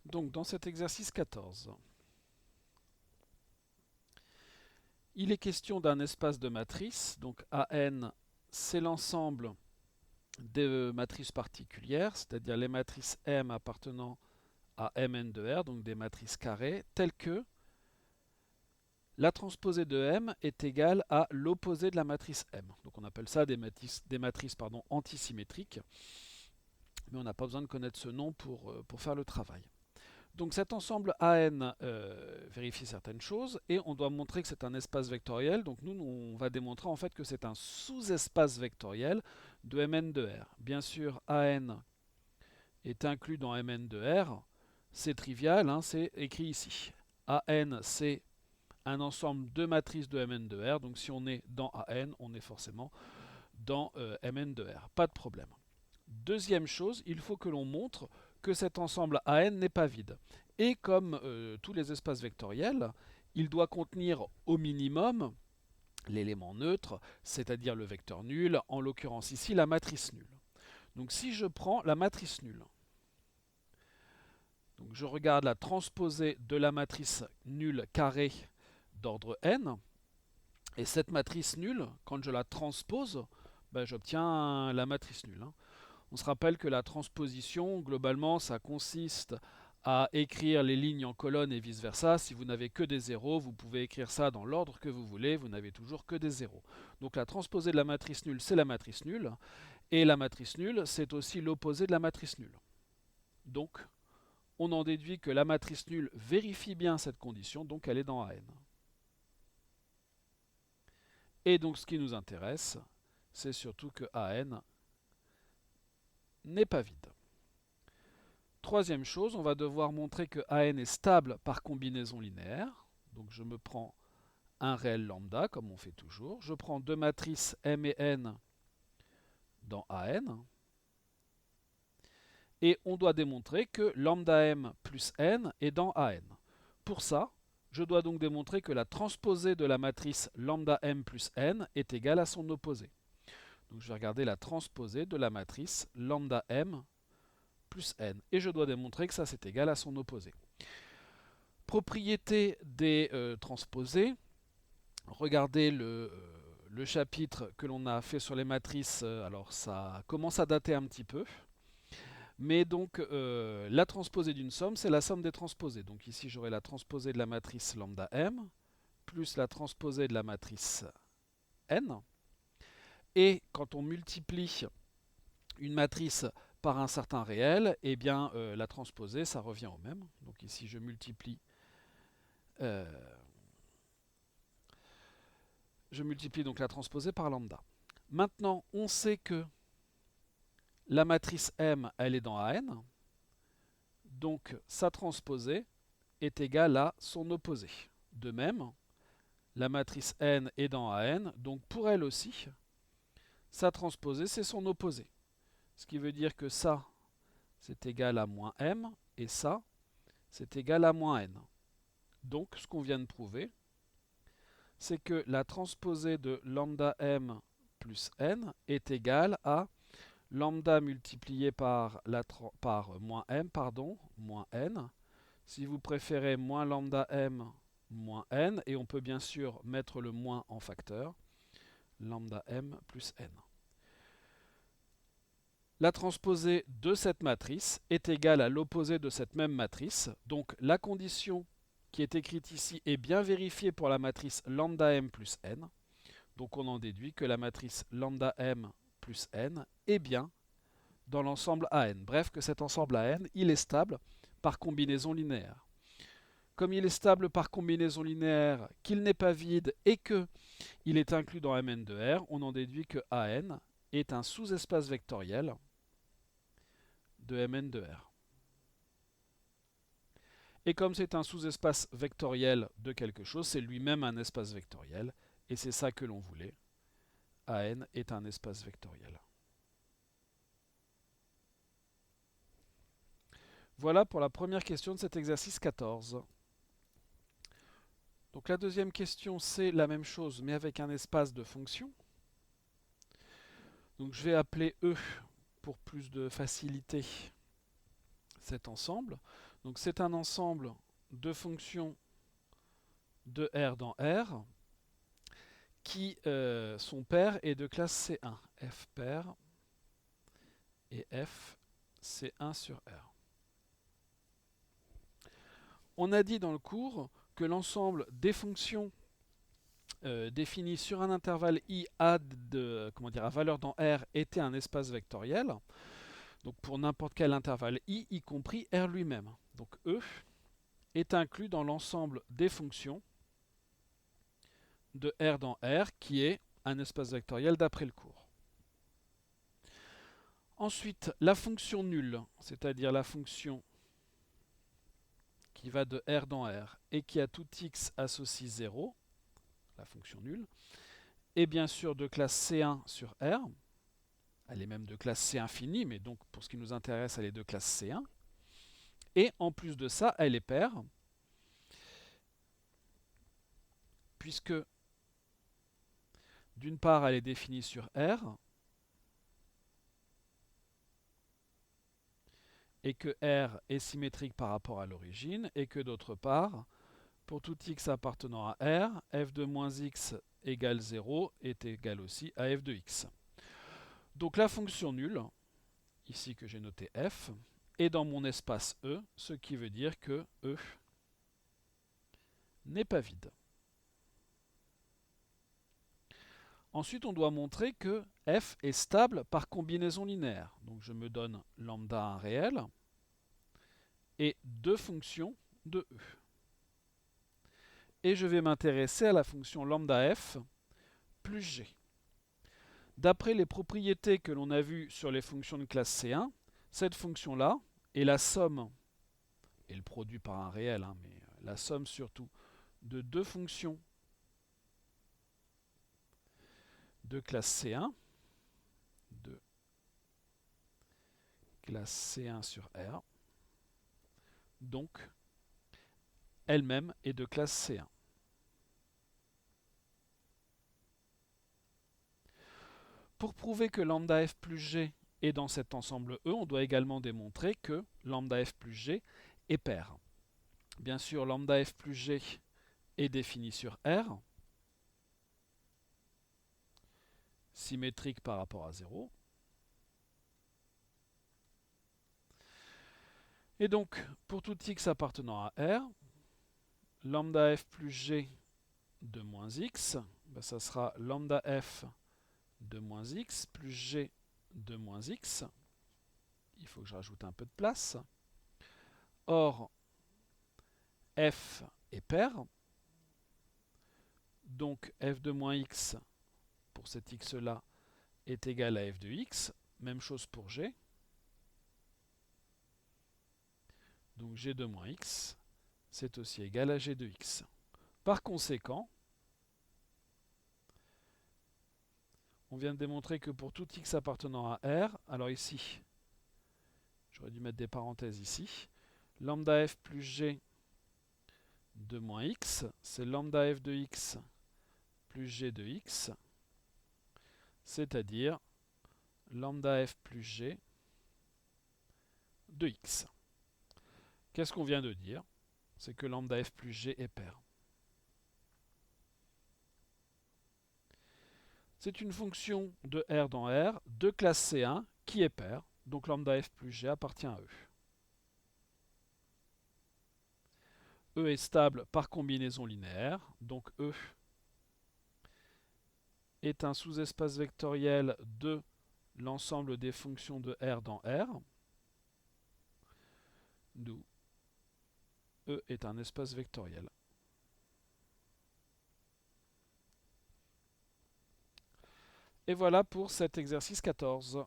Donc dans cet exercice 14, il est question d'un espace de matrice. Donc AN, c'est l'ensemble des matrices particulières, c'est-à-dire les matrices M appartenant à Mn de R, donc des matrices carrées, telles que la transposée de M est égale à l'opposé de la matrice M. Donc on appelle ça des matrices antisymétriques, mais on n'a pas besoin de connaître ce nom pour faire le travail. Donc cet ensemble AN vérifie certaines choses et on doit montrer que c'est un espace vectoriel. Donc nous, on va démontrer en fait que c'est un sous-espace vectoriel de Mn de R. Bien sûr, AN est inclus dans Mn de R. C'est trivial, hein, c'est écrit ici. AN, c'est un ensemble de matrices de Mn de R. Donc si on est dans AN, on est forcément dans Mn de R. Pas de problème. Deuxième chose, il faut que l'on montre que cet ensemble AN n'est pas vide. Et comme tous les espaces vectoriels, il doit contenir au minimum l'élément neutre, c'est-à-dire le vecteur nul, en l'occurrence ici la matrice nulle. Donc si je prends la matrice nulle, donc je regarde la transposée de la matrice nulle carrée d'ordre n, et cette matrice nulle, quand je la transpose, ben, j'obtiens la matrice nulle. On se rappelle que la transposition, globalement, ça consiste à écrire les lignes en colonne et vice-versa. Si vous n'avez que des zéros, vous pouvez écrire ça dans l'ordre que vous voulez, vous n'avez toujours que des zéros. Donc la transposée de la matrice nulle, c'est la matrice nulle, et la matrice nulle, c'est aussi l'opposé de la matrice nulle. Donc, on en déduit que la matrice nulle vérifie bien cette condition, donc elle est dans AN. Et donc ce qui nous intéresse, c'est surtout que AN n'est pas vide. Troisième chose, on va devoir montrer que AN est stable par combinaison linéaire. Donc je me prends un réel lambda, comme on fait toujours. Je prends deux matrices M et N dans AN. Et on doit démontrer que lambda M plus N est dans AN. Pour ça, je dois donc démontrer que la transposée de la matrice lambda M plus N est égale à son opposé. Donc je vais regarder la transposée de la matrice lambda M plus N. Et je dois démontrer que ça c'est égal à son opposé. Propriété des transposés. Regardez le chapitre que l'on a fait sur les matrices. Alors ça commence à dater un petit peu. Mais donc la transposée d'une somme, c'est la somme des transposés. Donc ici j'aurai la transposée de la matrice lambda M plus la transposée de la matrice N. Et quand on multiplie une matrice par un certain réel, eh bien la transposée, ça revient au même. Donc ici je multiplie euh, donc la transposée par lambda. Maintenant, on sait que la matrice M, elle est dans AN, donc sa transposée est égale à son opposé. De même, la matrice N est dans AN, donc pour elle aussi, sa transposée, c'est son opposé. Ce qui veut dire que ça, c'est égal à moins M, et ça, c'est égal à moins N. Donc, ce qu'on vient de prouver, c'est que la transposée de lambda M plus N est égale à lambda multiplié par moins m, moins n. Si vous préférez, moins lambda m moins n, et on peut bien sûr mettre le moins en facteur, lambda m plus n. La transposée de cette matrice est égale à l'opposé de cette même matrice, donc la condition qui est écrite ici est bien vérifiée pour la matrice lambda m plus n, donc on en déduit que la matrice lambda m plus n est bien dans l'ensemble AN. Bref, que cet ensemble AN, il est stable par combinaison linéaire. Comme il est stable par combinaison linéaire, qu'il n'est pas vide et qu'il est inclus dans Mn de R, on en déduit que AN est un sous-espace vectoriel de Mn de R. Et comme c'est un sous-espace vectoriel de quelque chose, c'est lui-même un espace vectoriel, et c'est ça que l'on voulait. AN est un espace vectoriel. Voilà pour la première question de cet exercice 14. Donc la deuxième question, c'est la même chose, mais avec un espace de fonction. Donc je vais appeler E pour plus de facilité. cet ensemble. Donc c'est un ensemble de fonctions de R dans R qui son pair est de classe C1. F pair et F C1 sur R. On a dit dans le cours que l'ensemble des fonctions définies sur un intervalle I à valeur dans R était un espace vectoriel. Donc pour n'importe quel intervalle I, y compris R lui-même. Donc E est inclus dans l'ensemble des fonctions de R dans R, qui est un espace vectoriel d'après le cours. Ensuite, la fonction nulle, c'est-à-dire la fonction qui va de R dans R et qui à tout x associe 0, la fonction nulle, est bien sûr de classe C1 sur R. Elle est même de classe C infini, mais donc pour ce qui nous intéresse, elle est de classe C1. Et en plus de ça, elle est paire, puisque d'une part, elle est définie sur R, et que R est symétrique par rapport à l'origine, et que d'autre part, pour tout x appartenant à R, f de moins x égale 0 est égal aussi à f de x. Donc la fonction nulle, ici que j'ai noté f, est dans mon espace E, ce qui veut dire que E n'est pas vide. Ensuite, on doit montrer que f est stable par combinaison linéaire. Donc je me donne lambda 1 réel et deux fonctions de E. Et je vais m'intéresser à la fonction lambda f plus g. D'après les propriétés que l'on a vues sur les fonctions de classe C1, cette fonction-là est la somme, et le produit par un réel, mais la somme surtout, de deux fonctions de classe C1, de classe C1 sur R, donc elle-même est de classe C1. Pour prouver que lambda f plus g est dans cet ensemble E, on doit également démontrer que lambda f plus g est pair. Bien sûr, lambda f plus g est défini sur R, symétrique par rapport à 0. Et donc, pour tout x appartenant à R, lambda f plus g de moins x, ça sera lambda f de moins x plus g de moins x. Il faut que je rajoute un peu de place. Or, f est pair, donc f de moins x pour cet x-là est égal à f de x. Même chose pour g. Donc g de moins x, c'est aussi égal à g de x. Par conséquent, on vient de démontrer que pour tout x appartenant à R, alors ici, j'aurais dû mettre des parenthèses ici, lambda f plus g de moins x, c'est lambda f de x plus g de x, c'est-à-dire lambda f plus g de x. Qu'est-ce qu'on vient de dire? C'est que lambda f plus g est pair. C'est une fonction de R dans R de classe C1 qui est pair, donc lambda f plus g appartient à E. E est stable par combinaison linéaire, donc E est un sous-espace vectoriel de l'ensemble des fonctions de R dans R, d'où E est un espace vectoriel. Et voilà pour cet exercice 14.